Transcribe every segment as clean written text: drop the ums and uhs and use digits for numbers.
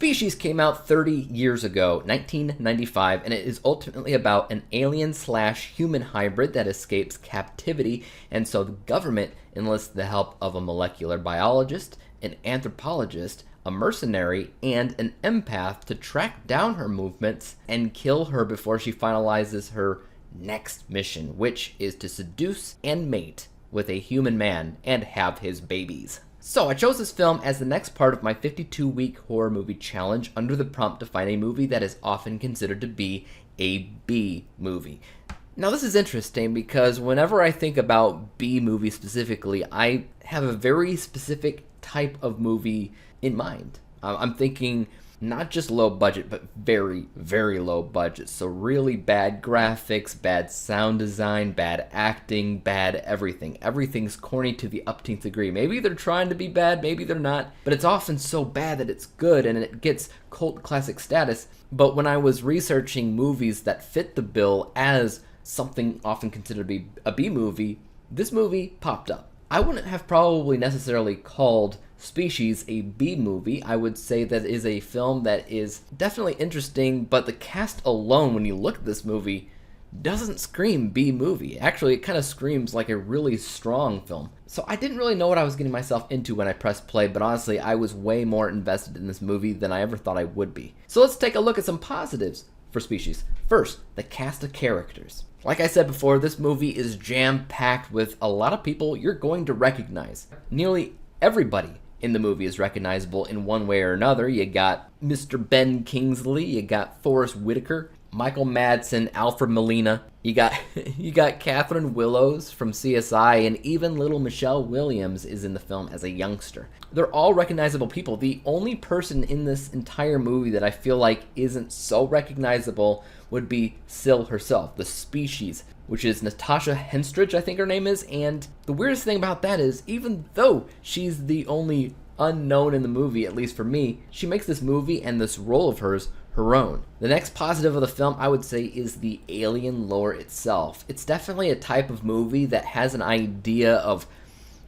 Species came out 30 years ago, 1995, and it is ultimately about an alien/human hybrid that escapes captivity, and so the government enlists the help of a molecular biologist, an anthropologist, a mercenary, and an empath to track down her movements and kill her before she finalizes her next mission, which is to seduce and mate with a human man and have his babies. So I chose this film as the next part of my 52-week horror movie challenge under the prompt to find a movie that is often considered to be a B movie. Now this is interesting because whenever I think about B movie specifically, I have a very specific type of movie in mind. I'm thinking not just low budget, but very, very low budget. So really bad graphics, bad sound design, bad acting, bad everything. Everything's corny to the upteenth degree. Maybe they're trying to be bad, maybe they're not, but it's often so bad that it's good and it gets cult classic status. But when I was researching movies that fit the bill as something often considered to be a B movie, this movie popped up. I wouldn't have probably necessarily called Species a B movie. I would say that it is a film that is definitely interesting, but the cast alone, when you look at this movie, doesn't scream B movie. Actually, it kind of screams like a really strong film. So I didn't really know what I was getting myself into when I pressed play, but honestly, I was way more invested in this movie than I ever thought I would be. So let's take a look at some positives for Species. First, the cast of characters. Like I said before, this movie is jam-packed with a lot of people you're going to recognize. Nearly everybody in the movie is recognizable in one way or another. You got Mr. Ben Kingsley, you got Forrest Whitaker, Michael Madsen, Alfred Molina, you got Catherine Willows from CSI, and even little Michelle Williams is in the film as a youngster. They're all recognizable people. The only person in this entire movie that I feel like isn't so recognizable would be Syl herself, the Species, which is Natasha Henstridge, I think her name is, and the weirdest thing about that is, even though she's the only unknown in the movie, at least for me, she makes this movie and this role of hers her own. The next positive of the film, I would say, is the alien lore itself. It's definitely a type of movie that has an idea of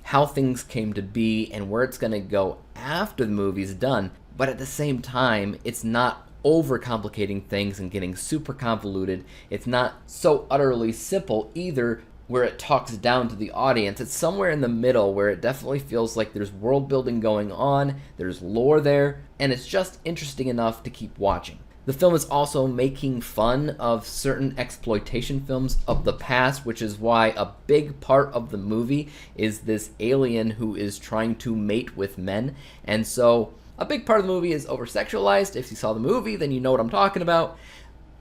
how things came to be and where it's going to go after the movie's done, but at the same time, it's not overcomplicating things and getting super convoluted. It's not so utterly simple either where it talks down to the audience. It's somewhere in the middle where it definitely feels like there's world building going on, there's lore there, and it's just interesting enough to keep watching. The film is also making fun of certain exploitation films of the past, which is why a big part of the movie is this alien who is trying to mate with men, and so a big part of the movie is over-sexualized. If you saw the movie, then you know what I'm talking about.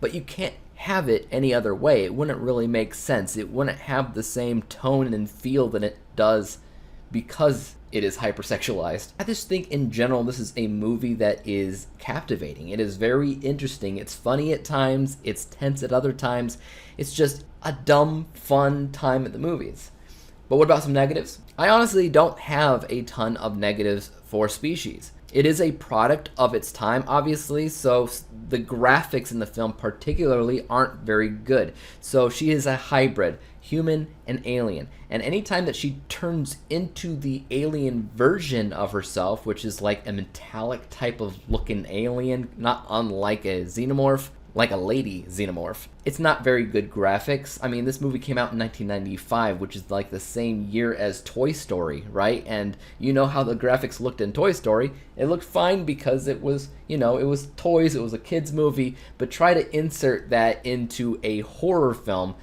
But you can't have it any other way. It wouldn't really make sense. It wouldn't have the same tone and feel that it does because it is hypersexualized. I just think in general this is a movie that is captivating. It is very interesting. It's funny at times. It's tense at other times. It's just a dumb, fun time at the movies. But what about some negatives? I honestly don't have a ton of negatives for Species. It is a product of its time, obviously, so the graphics in the film particularly aren't very good. So she is a hybrid, human and alien. And anytime that she turns into the alien version of herself, which is like a metallic type of looking alien, not unlike a xenomorph, like a lady xenomorph, it's not very good graphics. I mean, this movie came out in 1995, which is like the same year as Toy Story, right? And you know how the graphics looked in Toy Story. It looked fine because it was, it was toys, it was a kid's movie, but try to insert that into a horror film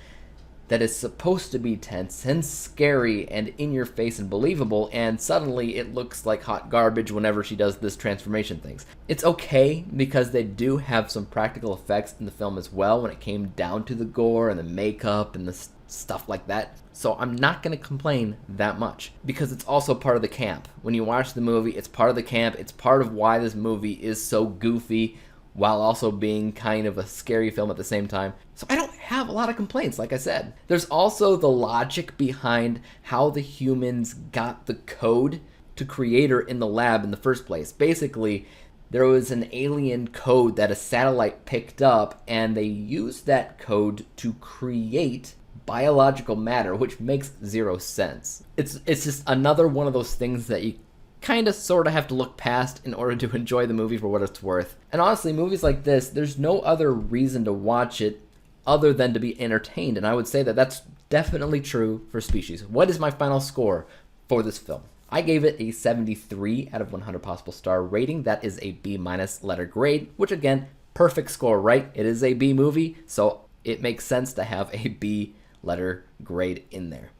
that is supposed to be tense and scary and in your face and believable, and suddenly it looks like hot garbage whenever she does this transformation things. It's okay because they do have some practical effects in the film as well when it came down to the gore and the makeup and the stuff like that. So I'm not going to complain that much because it's also part of the camp. When you watch the movie, it's part of the camp. It's part of why this movie is so goofy while also being kind of a scary film at the same time. So I don't have a lot of complaints, like I said. There's also the logic behind how the humans got the code to create her in the lab in the first place. Basically, there was an alien code that a satellite picked up, and they used that code to create biological matter, which makes zero sense. It's just another one of those things that you kind of sort of have to look past in order to enjoy the movie for what it's worth. And honestly, movies like this, there's no other reason to watch it other than to be entertained, and I would say that that's definitely true for Species. What is my final score for this film? I gave it a 73 out of 100 possible star rating. That is a B- letter grade, which again, perfect score, right? It is a B movie, so it makes sense to have a B letter grade in there.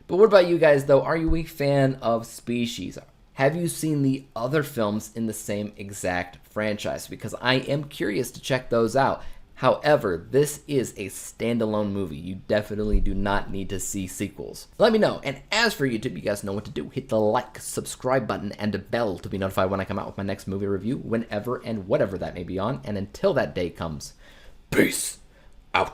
But what about you guys, though? Are you a fan of Species? Have you seen the other films in the same exact franchise? Because I am curious to check those out. However, this is a standalone movie. You definitely do not need to see sequels. Let me know. And as for YouTube, you guys know what to do. Hit the like, subscribe button, and the bell to be notified when I come out with my next movie review, whenever and whatever that may be on. And until that day comes, peace out.